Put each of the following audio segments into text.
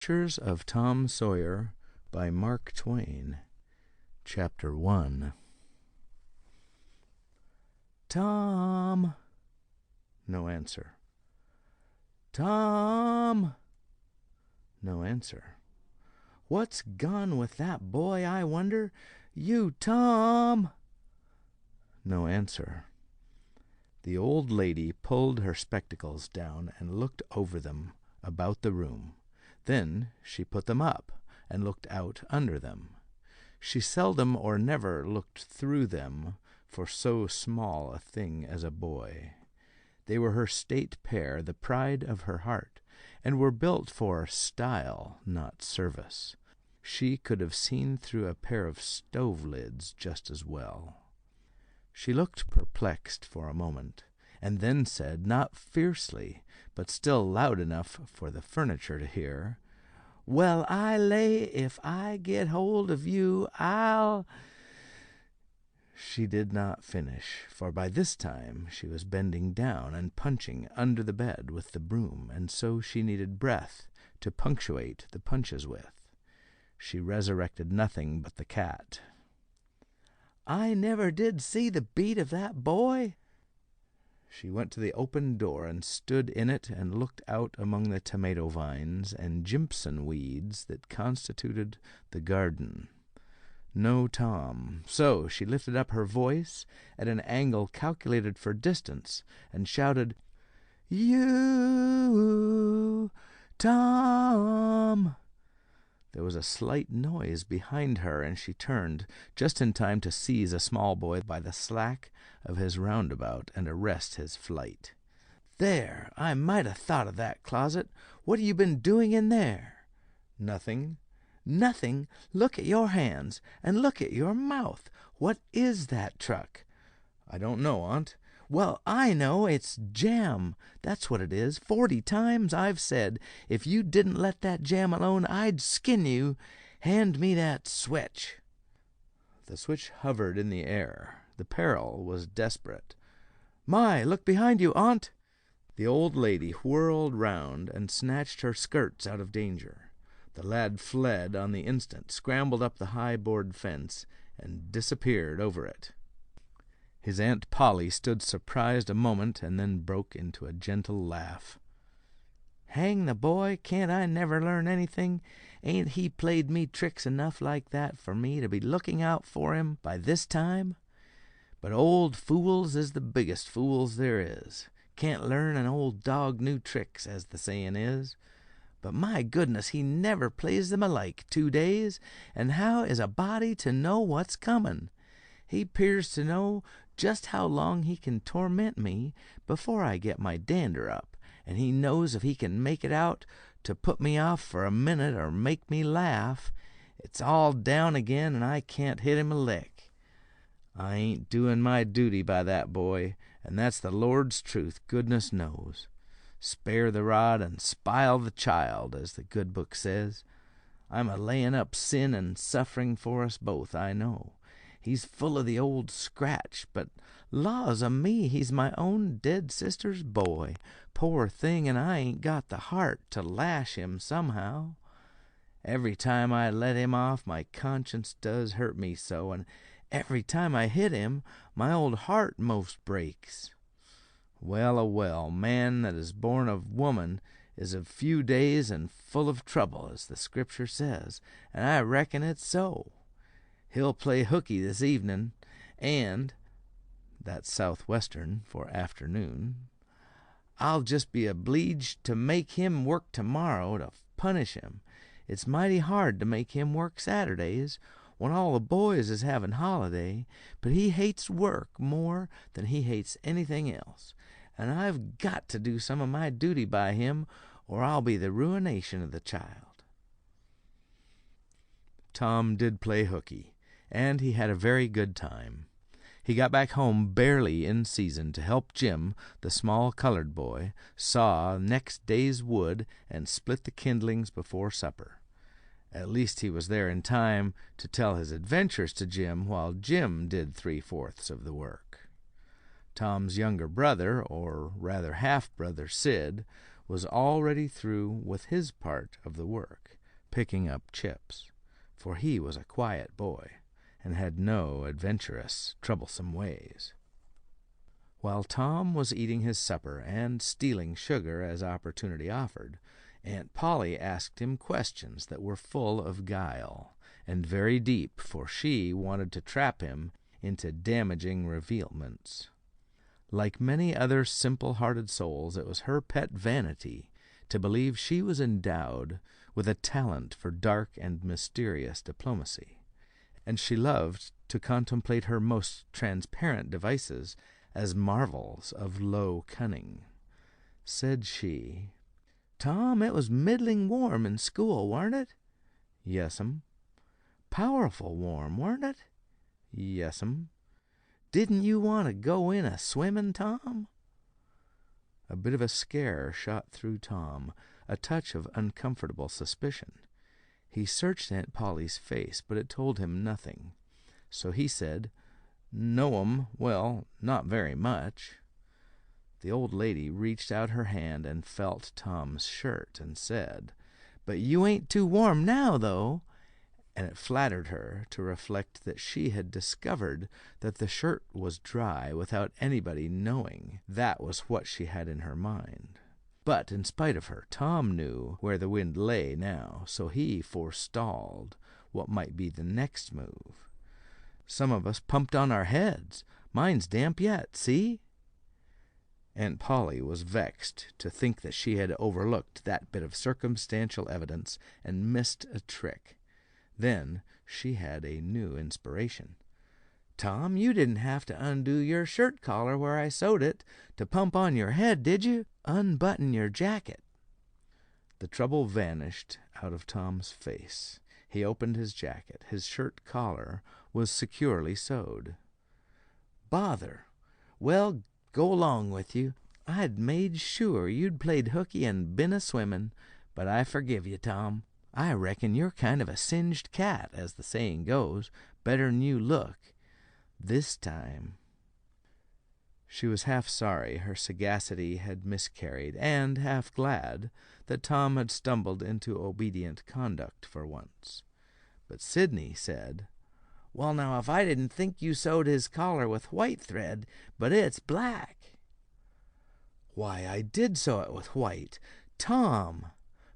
Adventures of Tom Sawyer by Mark Twain. Chapter 1. Tom. No answer. Tom. No answer. What's gone with that boy, I wonder? You, Tom. No answer. The old lady pulled her spectacles down and looked over them about the room. Then she put them up and looked out under them. She seldom or never looked through them for so small a thing as a boy. They were her state pair, the pride of her heart, and were built for style, not service. She could have seen through a pair of stove lids just as well. She looked perplexed for a moment, and then said, not fiercely, but still loud enough for the furniture to hear, "Well, I lay if I get hold of you, I'll—" She did not finish, for by this time she was bending down and punching under the bed with the broom, and so she needed breath to punctuate the punches with. She resurrected nothing but the cat. "I never did see the beat of that boy." She went to the open door and stood in it and looked out among the tomato vines and jimpson weeds that constituted the garden. No Tom. So she lifted up her voice at an angle calculated for distance and shouted, "You, Tom!" There was a slight noise behind her, and she turned, just in time to seize a small boy by the slack of his roundabout and arrest his flight. "There! I might have thought of that closet. What have you been doing in there?" "Nothing." "Nothing? Look at your hands, and look at your mouth. What is that truck?" "I don't know, Aunt." "Well, I know. It's jam. That's what it is. 40 times I've said, if you didn't let that jam alone, I'd skin you. Hand me that switch." The switch hovered in the air. The peril was desperate. "My, look behind you, Aunt!" The old lady whirled round and snatched her skirts out of danger. The lad fled on the instant, scrambled up the high board fence, and disappeared over it. His Aunt Polly stood surprised a moment and then broke into a gentle laugh. "Hang the boy, can't I never learn anything? Ain't he played me tricks enough like that for me to be looking out for him by this time? But old fools is the biggest fools there is. Can't learn an old dog new tricks, as the sayin' is. But my goodness, he never plays them alike 2 days, and how is a body to know what's comin'? He 'pears to know just how long he can torment me before I get my dander up, and he knows if he can make it out to put me off for a minute or make me laugh, it's all down again and I can't hit him a lick. I ain't doin' my duty by that boy, and that's the Lord's truth, goodness knows. Spare the rod and spile the child, as the good book says. I'm a layin' up sin and suffering for us both, I know. He's full of the old scratch, but laws o' me, he's my own dead sister's boy, poor thing, and I ain't got the heart to lash him somehow. Every time I let him off, my conscience does hurt me so, and every time I hit him, my old heart most breaks. Well a well, man that is born of woman is of few days and full of trouble, as the Scripture says, and I reckon it's so. He'll play hooky this evenin', and that's southwestern for afternoon. I'll just be obleeged to make him work tomorrow to punish him. It's mighty hard to make him work Saturdays, when all the boys is havin' holiday, but he hates work more than he hates anything else, and I've got to do some of my duty by him, or I'll be the ruination of the child." Tom did play hooky, and he had a very good time. He got back home barely in season to help Jim, the small colored boy, saw next day's wood and split the kindlings before supper. At least he was there in time to tell his adventures to Jim, while Jim did 3/4 of the work. Tom's younger brother, or rather half-brother Sid, was already through with his part of the work. picking up chips, for he was a quiet boy and had no adventurous, troublesome ways. While Tom was eating his supper and stealing sugar as opportunity offered, Aunt Polly asked him questions that were full of guile and very deep, for she wanted to trap him into damaging revealments. Like many other simple-hearted souls, it was her pet vanity to believe she was endowed with a talent for dark and mysterious diplomacy, and she loved to contemplate her most transparent devices as marvels of low cunning. Said she, "Tom, it was middling warm in school, warn't it?" "Yes'm." "Powerful warm, warn't it?" "Yes'm." "Didn't you want to go in a-swimming, Tom?" A bit of a scare shot through Tom, a touch of uncomfortable suspicion. He searched Aunt Polly's face, but it told him nothing. So he said, "No'm, well, not very much." The old lady reached out her hand and felt Tom's shirt and said, "But you ain't too warm now, though." And it flattered her to reflect that she had discovered that the shirt was dry without anybody knowing that was what she had in her mind. But in spite of her, Tom knew where the wind lay now, so he forestalled what might be the next move. "Some of us pumped on our heads. Mine's damp yet, see?" Aunt Polly was vexed to think that she had overlooked that bit of circumstantial evidence and missed a trick. Then she had a new inspiration. "Tom, you didn't have to undo your shirt collar where I sewed it to pump on your head, did you? Unbutton your jacket." The trouble vanished out of Tom's face. He opened his jacket. His shirt collar was securely sewed. "Bother! Well, go along with you. I'd made sure you'd played hooky and been a-swimming, but I forgive you, Tom. I reckon you're kind of a singed cat, as the saying goes, better'n you look. This time." She was half sorry her sagacity had miscarried, and half glad that Tom had stumbled into obedient conduct for once. But Sidney said, "Well, now, if I didn't think you sewed his collar with white thread, but it's black." "Why, I did sew it with white. Tom!"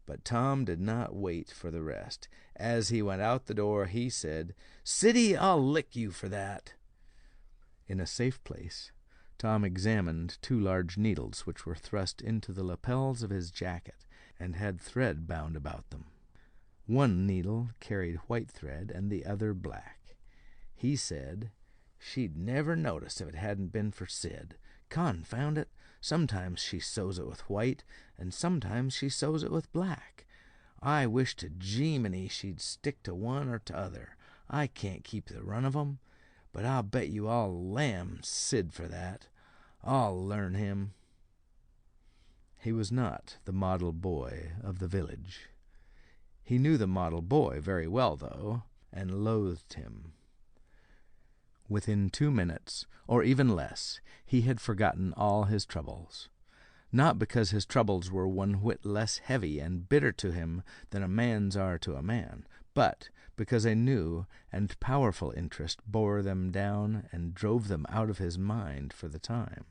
But Tom did not wait for the rest. As he went out the door, he said, "Siddy, I'll lick you for that." In a safe place, Tom examined 2 large needles which were thrust into the lapels of his jacket and had thread bound about them. One needle carried white thread and the other black. He said, "She'd never notice if it hadn't been for Sid. Confound it! Sometimes she sews it with white, and sometimes she sews it with black. I wish to Jeminy she'd stick to one or t'other. I can't keep the run of 'em, but I'll bet you I'll lamb Sid for that. I'll learn him." He was not the model boy of the village. He knew the model boy very well, though, and loathed him. Within 2 minutes, or even less, he had forgotten all his troubles. Not because his troubles were one whit less heavy and bitter to him than a man's are to a man, but because a new and powerful interest bore them down and drove them out of his mind for the time.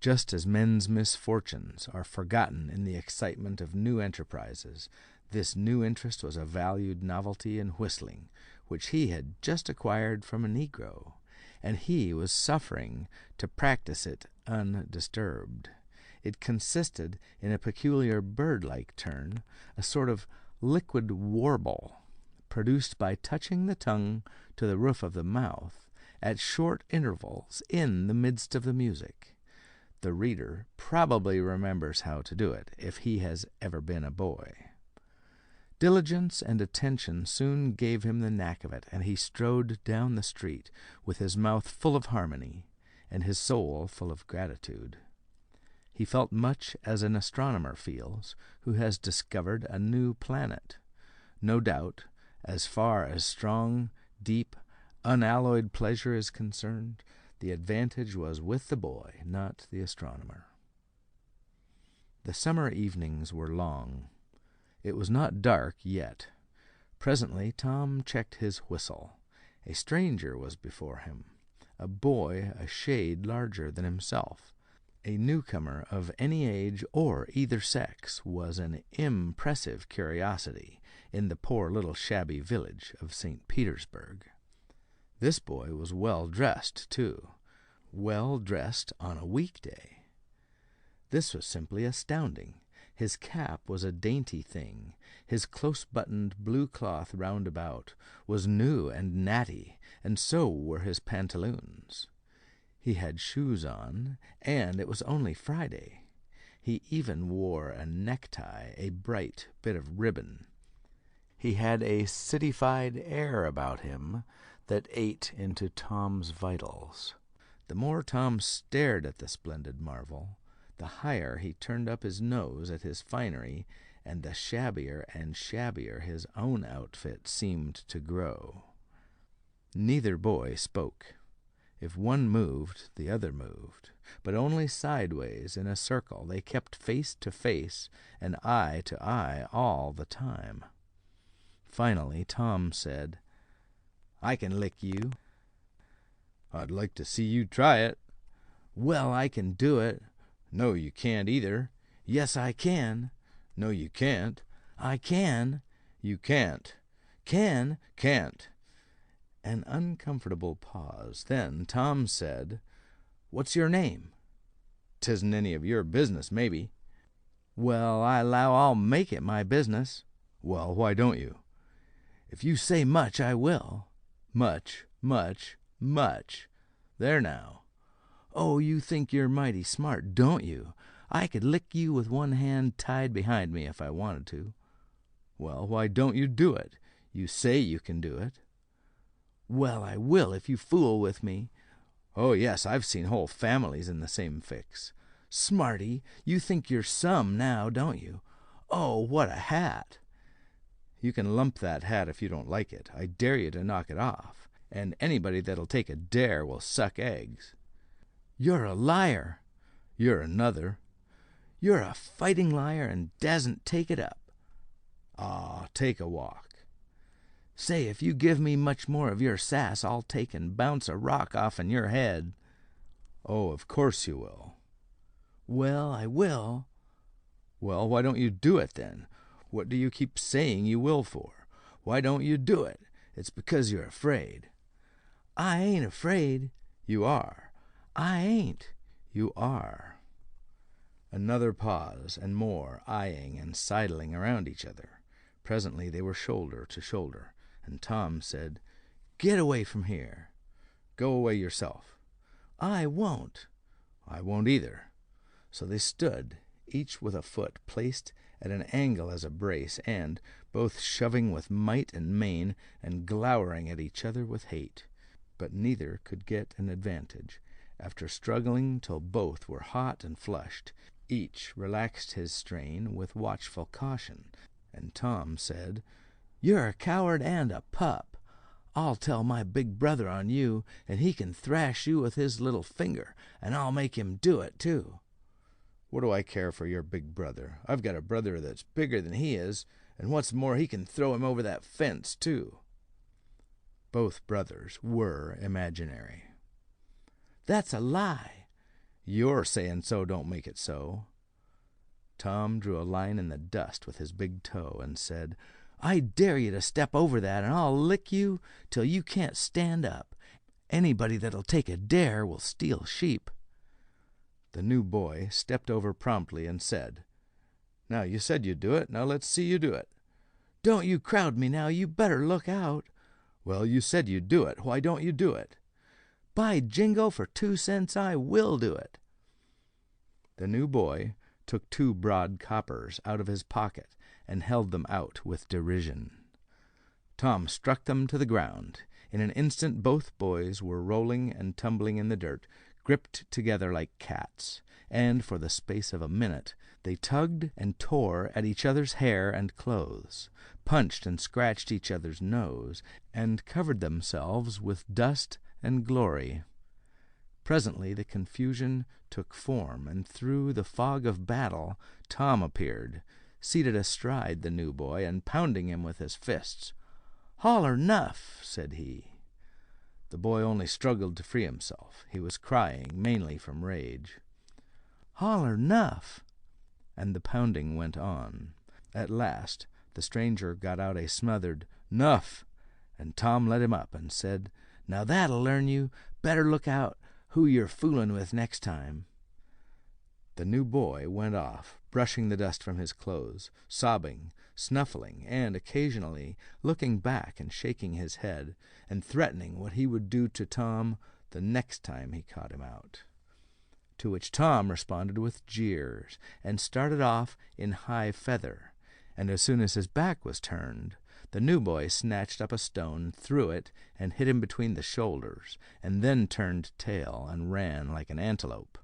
Just as men's misfortunes are forgotten in the excitement of new enterprises, this new interest was a valued novelty in whistling, which he had just acquired from a Negro, and he was suffering to practice it undisturbed. It consisted in a peculiar bird-like turn, a sort of liquid warble, produced by touching the tongue to the roof of the mouth at short intervals in the midst of the music. The reader probably remembers how to do it, if he has ever been a boy. Diligence and attention soon gave him the knack of it, and he strode down the street with his mouth full of harmony and his soul full of gratitude. He felt much as an astronomer feels who has discovered a new planet. No doubt, as far as strong, deep, unalloyed pleasure is concerned, the advantage was with the boy, not the astronomer. The summer evenings were long. It was not dark yet. Presently Tom checked his whistle. A stranger was before him, a boy a shade larger than himself. A newcomer of any age or either sex was an impressive curiosity in the poor little shabby village of St. Petersburg. This boy was well dressed, too, well dressed on a weekday. This was simply astounding. His cap was a dainty thing. His close-buttoned blue cloth roundabout was new and natty, and so were his pantaloons. He had shoes on, and it was only Friday. He even wore a necktie, a bright bit of ribbon. He had a citified air about him that ate into Tom's vitals. The more Tom stared at the splendid marvel, the higher he turned up his nose at his finery, and the shabbier and shabbier his own outfit seemed to grow. Neither boy spoke. If one moved, the other moved, but only sideways in a circle. They kept face to face and eye to eye all the time. Finally Tom said, "I can lick you." "I'd like to see you try it." "Well, I can do it." "No, you can't either." "Yes, I can." "No, you can't." "I can." "You can't." "Can." "Can't." An uncomfortable pause. Then Tom said, "What's your name?" "'Tisn't any of your business, maybe." "Well, I 'low I'll make it my business." "Well, why don't you?" "If you say much, I will." "Much, much, much. There now." "Oh, you think you're mighty smart, don't you? I could lick you with one hand tied behind me if I wanted to." "Well, why don't you do it? You say you can do it." "Well, I will if you fool with me." "Oh, yes, I've seen whole families in the same fix." "Smarty, you think you're some now, don't you? Oh, what a hat!" "You can lump that hat if you don't like it. I dare you to knock it off, and anybody that'll take a dare will suck eggs." "You're a liar." "You're another." "You're a fighting liar and dasn't take it up." "Ah, take a walk." "Say, if you give me much more of your sass, I'll take and bounce a rock off'n your head." "Oh, of course you will." "Well, I will." "Well, why don't you do it, then? What do you keep saying you will for? Why don't you do it? It's because you're afraid." "I ain't afraid." "You are." "I ain't." "You are." Another pause, and more eyeing and sidling around each other. Presently they were shoulder to shoulder, and Tom said, "Get away from here." "Go away yourself." "I won't." "I won't either." So they stood, each with a foot placed at an angle as a brace, and both shoving with might and main, and glowering at each other with hate. But neither could get an advantage. After struggling till both were hot and flushed, each relaxed his strain with watchful caution, and Tom said, "You're a coward and a pup. I'll tell my big brother on you, and he can thrash you with his little finger, and I'll make him do it, too." "What do I care for your big brother? I've got a brother that's bigger than he is, and what's more, he can throw him over that fence, too." Both brothers were imaginary. "That's a lie." "Your saying so don't make it so." Tom drew a line in the dust with his big toe and said, "I dare you to step over that, and I'll lick you till you can't stand up. Anybody that'll take a dare will steal sheep." The new boy stepped over promptly and said, "Now, you said you'd do it. Now let's see you do it." "Don't you crowd me now. You better look out." "Well, you said you'd do it. Why don't you do it?" "By jingo, for 2 cents I will do it." The new boy took 2 broad coppers out of his pocket and held them out with derision. Tom struck them to the ground. In an instant both boys were rolling and tumbling in the dirt, gripped together like cats, and for the space of a minute they tugged and tore at each other's hair and clothes, punched and scratched each other's nose, and covered themselves with dust and glory. Presently the confusion took form, and through the fog of battle Tom appeared, seated astride the new boy and pounding him with his fists. "Holler 'nuff," said he. The boy only struggled to free himself. He was crying, mainly from rage. "Holler 'nuff," and the pounding went on. At last the stranger got out a smothered "'Nuff," and Tom let him up and said, "Now that'll learn you. Better look out who you're foolin' with next time." The new boy went off, brushing the dust from his clothes, sobbing, snuffling, and occasionally looking back and shaking his head, and threatening what he would do to Tom the next time he caught him out. To which Tom responded with jeers, and started off in high feather, and as soon as his back was turned, the new boy snatched up a stone, threw it, and hit him between the shoulders, and then turned tail and ran like an antelope.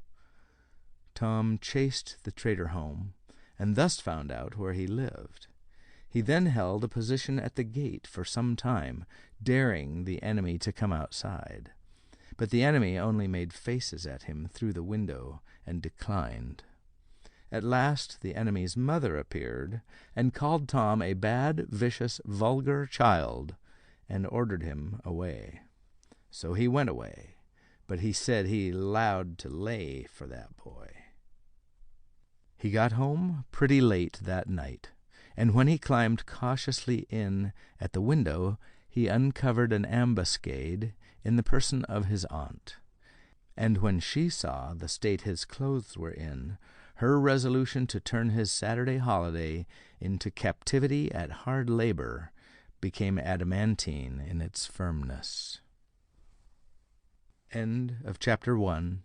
Tom chased the traitor home, and thus found out where he lived. He then held a position at the gate for some time, daring the enemy to come outside. But the enemy only made faces at him through the window and declined. At last the enemy's mother appeared, and called Tom a bad, vicious, vulgar child, and ordered him away. So he went away, but he said he 'lowed to lay for that boy. He got home pretty late that night, and when he climbed cautiously in at the window, he uncovered an ambuscade in the person of his aunt. And when she saw the state his clothes were in, her resolution to turn his Saturday holiday into captivity at hard labor became adamantine in its firmness. End of chapter 1.